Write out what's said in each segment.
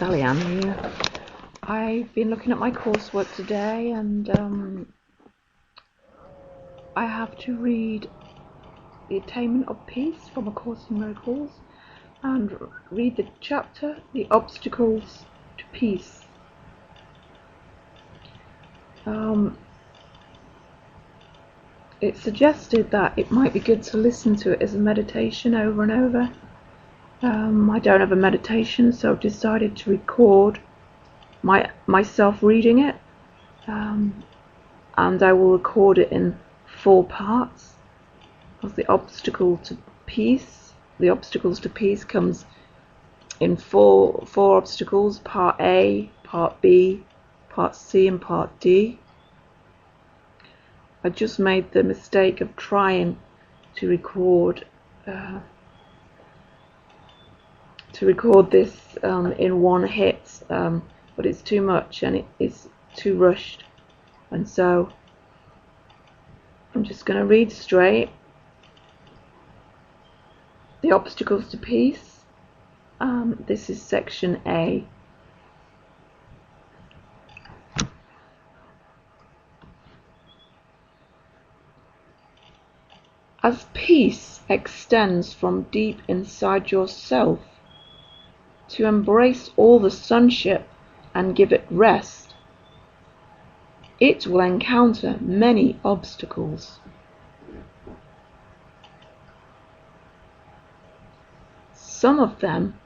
Sally Ann here. I've been looking at my coursework today, and I have to read The Attainment of Peace from A Course in Miracles and read the chapter The Obstacles to Peace. It suggested that it might be good to listen to it as a meditation over and over. I don't have a meditation, so I've decided to record myself reading it, and I will record it in 4 parts. Because the obstacles to peace comes in four obstacles: part A, part B, part C, and part D. I just made the mistake of trying to record this in one hit, but it's too much and it's too rushed, and so I'm just going to read straight. The Obstacles to Peace. This is section A. As peace extends from deep inside yourself to embrace all the sonship and give it rest, it will encounter many obstacles. Some of them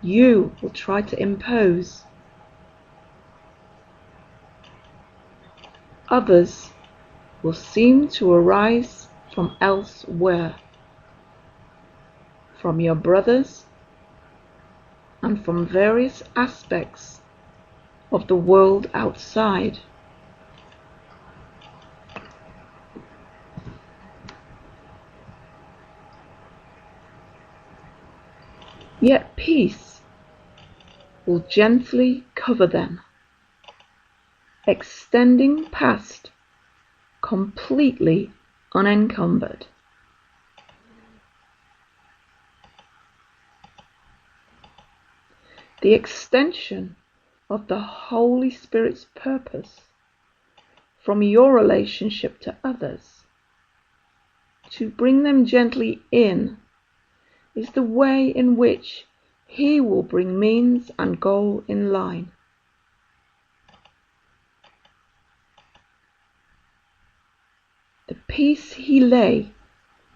you will try to impose. Others will seem to arise from elsewhere, from your brothers, and from various aspects of the world outside. Yet peace will gently cover them, extending past, completely unencumbered. The extension of the Holy Spirit's purpose from your relationship to others to bring them gently in is the way in which He will bring means and goal in line. The peace He lay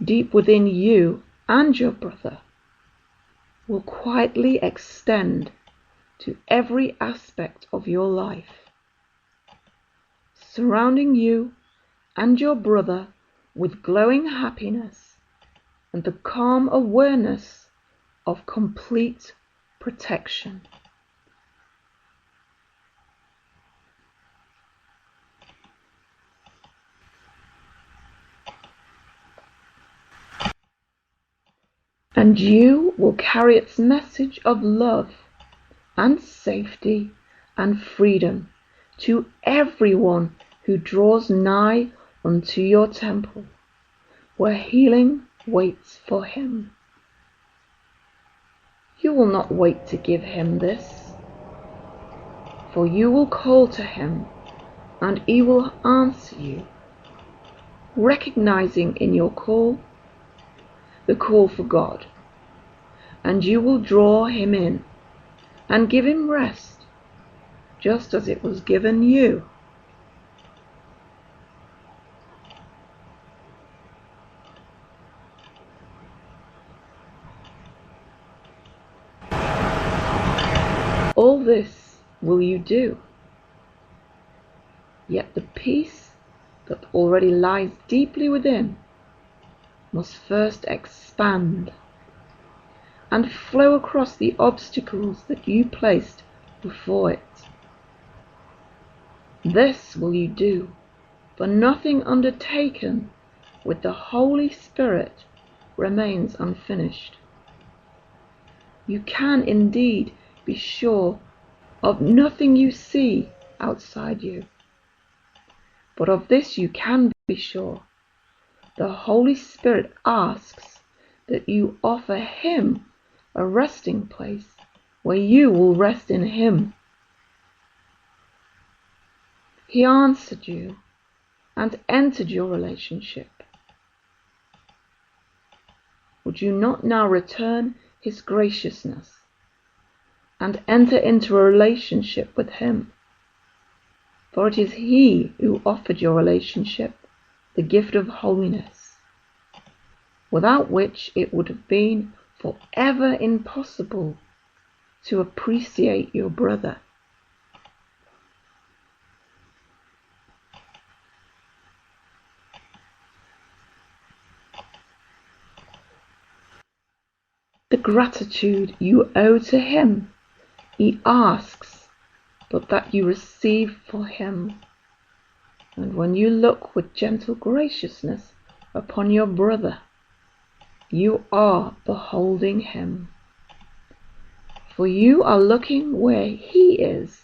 deep within you and your brother will quietly extend to every aspect of your life, surrounding you and your brother with glowing happiness and the calm awareness of complete protection. And you will carry its message of love and safety and freedom to everyone who draws nigh unto your temple, where healing waits for him. You will not wait to give him this, for you will call to him, and he will answer you, recognizing in your call the call for God, and you will draw him in and give him rest, just as it was given you. All this will you do, yet the peace that already lies deeply within must first expand and flow across the obstacles that you placed before it. This will you do, for nothing undertaken with the Holy Spirit remains unfinished. You can indeed be sure of nothing you see outside you, but of this you can be sure: the Holy Spirit asks that you offer him a resting place where you will rest in him. He answered you and entered your relationship. Would you not now return his graciousness and enter into a relationship with him? For it is he who offered your relationship the gift of holiness, without which it would have been forever impossible to appreciate your brother. The gratitude you owe to him, he asks, but that you receive for him. And when you look with gentle graciousness upon your brother, you are beholding him. For you are looking where he is,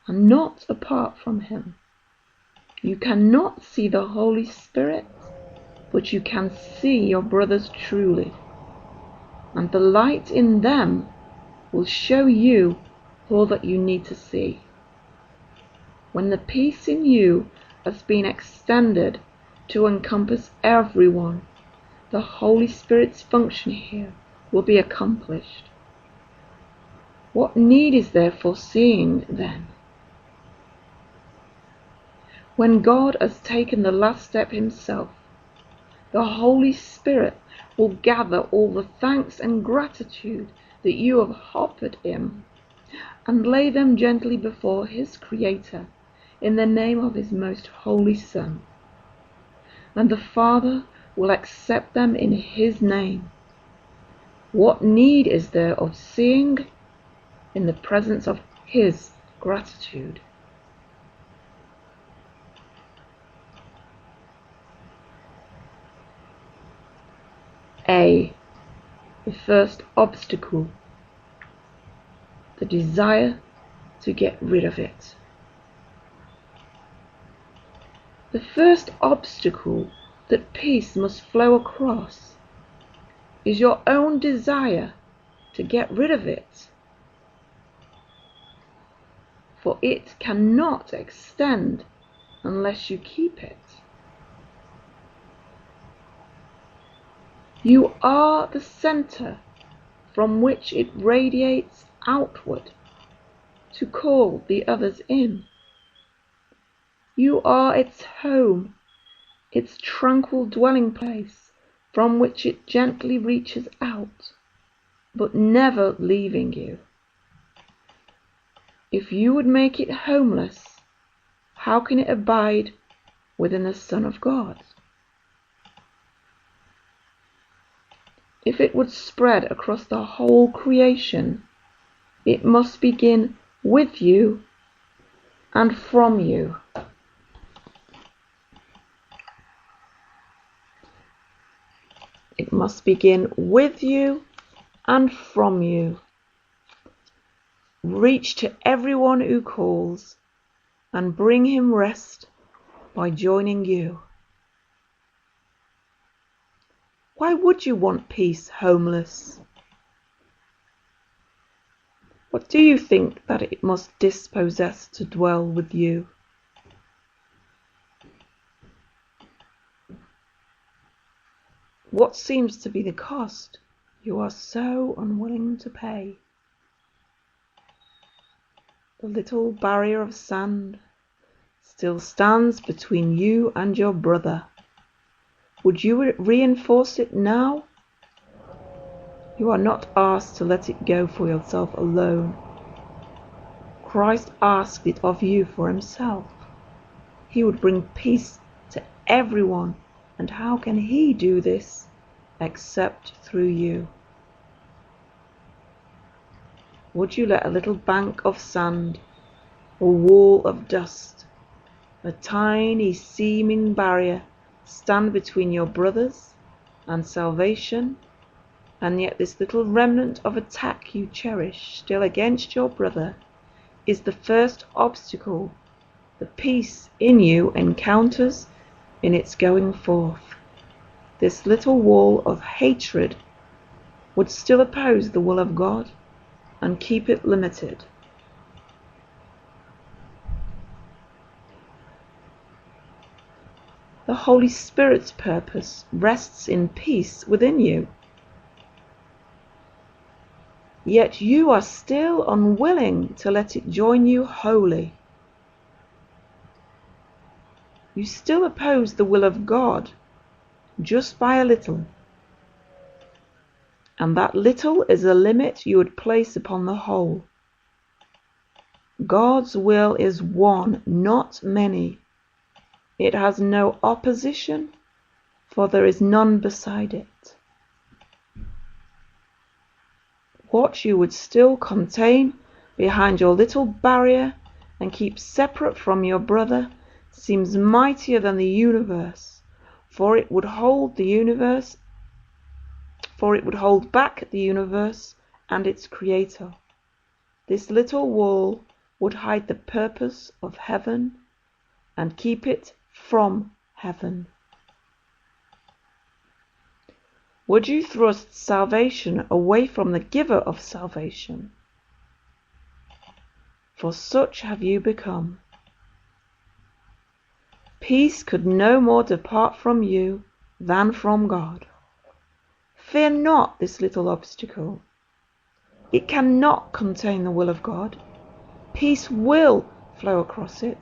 and not apart from him. You cannot see the Holy Spirit, but you can see your brothers truly. And the light in them will show you all that you need to see. When the peace in you has been extended to encompass everyone, the Holy Spirit's function here will be accomplished. What need is there for seeing then? When God has taken the last step himself, the Holy Spirit will gather all the thanks and gratitude that you have offered him and lay them gently before his Creator in the name of his most holy Son. And the Father will accept them in his name. What need is there of seeing in the presence of his gratitude? A. The first obstacle, the desire to get rid of it. The first obstacle that peace must flow across is your own desire to get rid of it, for it cannot extend unless you keep it. You are the center from which it radiates outward to call the others in. You are its home, its tranquil dwelling place from which it gently reaches out, but never leaving you. If you would make it homeless, how can it abide within the Son of God? If it would spread across the whole creation, it must begin with you and from you. It must begin with you and from you. Reach to everyone who calls and bring him rest by joining you. Why would you want peace homeless? What do you think that it must dispossess to dwell with you? What seems to be the cost you are so unwilling to pay? The little barrier of sand still stands between you and your brother. Would you reinforce it now? You are not asked to let it go for yourself alone. Christ asked it of you for himself. He would bring peace to everyone, and how can he do this except through you? Would you let a little bank of sand, a wall of dust, a tiny seeming barrier stand between your brothers and salvation, and yet this little remnant of attack you cherish still against your brother is the first obstacle the peace in you encounters in its going forth? This little wall of hatred would still oppose the will of God and keep it limited. The Holy Spirit's purpose rests in peace within you. Yet you are still unwilling to let it join you wholly. You still oppose the will of God, just by a little. And that little is a limit you would place upon the whole. God's will is one, not many. It has no opposition, for there is none beside it. What you would still contain behind your little barrier and keep separate from your brother seems mightier than the universe, for it would hold back the universe and its creator. This little wall would hide the purpose of heaven and keep it from heaven. Would you thrust salvation away from the giver of salvation? For such have you become. Peace could no more depart from you than from God. Fear not this little obstacle. It cannot contain the will of God. Peace will flow across it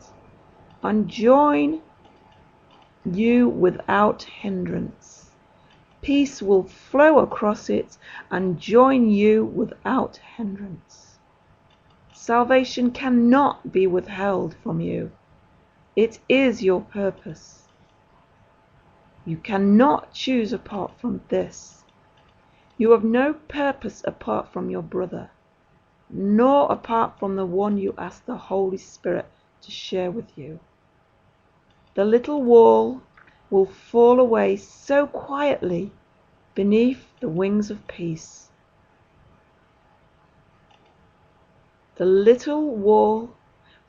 and join you without hindrance. Peace will flow across it and join you without hindrance. Salvation cannot be withheld from you. It is your purpose. You cannot choose apart from this. You have no purpose apart from your brother, nor apart from the one you ask the Holy Spirit to share with you. The little wall will fall away so quietly beneath the wings of peace. The little wall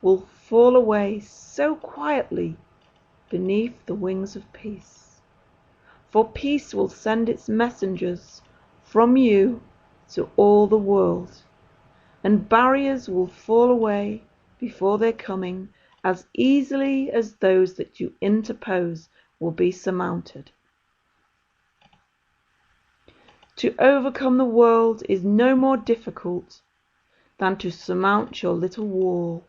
will fall away so quietly beneath the wings of peace. For peace will send its messengers from you to all the world, and barriers will fall away before their coming as easily as those that you interpose will be surmounted. To overcome the world is no more difficult than to surmount your little wall.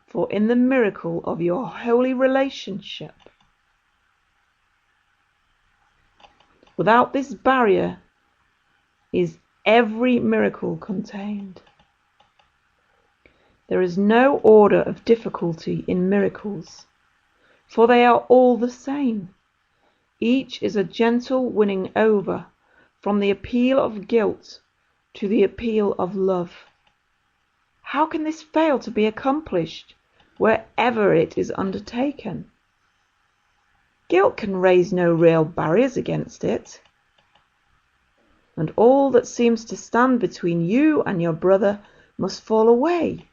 For in the miracle of your holy relationship, without this barrier is every miracle contained. There is no order of difficulty in miracles, for they are all the same. Each is a gentle winning over from the appeal of guilt to the appeal of love. How can this fail to be accomplished wherever it is undertaken? Guilt can raise no real barriers against it, and all that seems to stand between you and your brother must fall away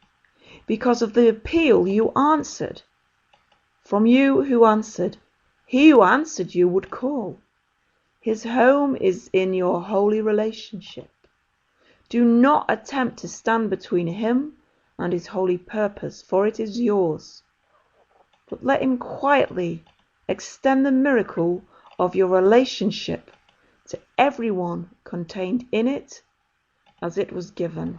because of the appeal you answered. From you who answered, he who answered you would call. His home is in your holy relationship. Do not attempt to stand between him and his holy purpose, for it is yours. But let him quietly extend the miracle of your relationship to everyone contained in it as it was given.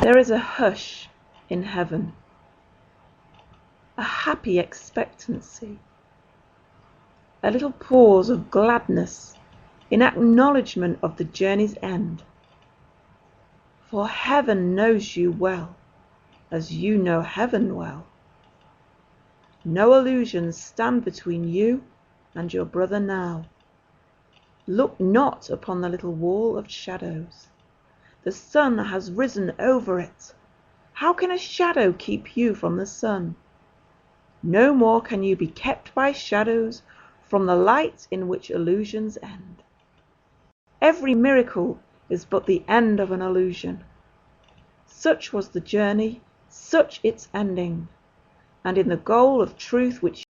There is a hush in heaven, a happy expectancy, a little pause of gladness in acknowledgement of the journey's end. For heaven knows you well, as you know heaven well. No illusions stand between you and your brother now. Look not upon the little wall of shadows. The sun has risen over it. How can a shadow keep you from the sun? No more can you be kept by shadows from the light in which illusions end. Every miracle is but the end of an illusion. Such was the journey, such its ending. and in the goal of truth which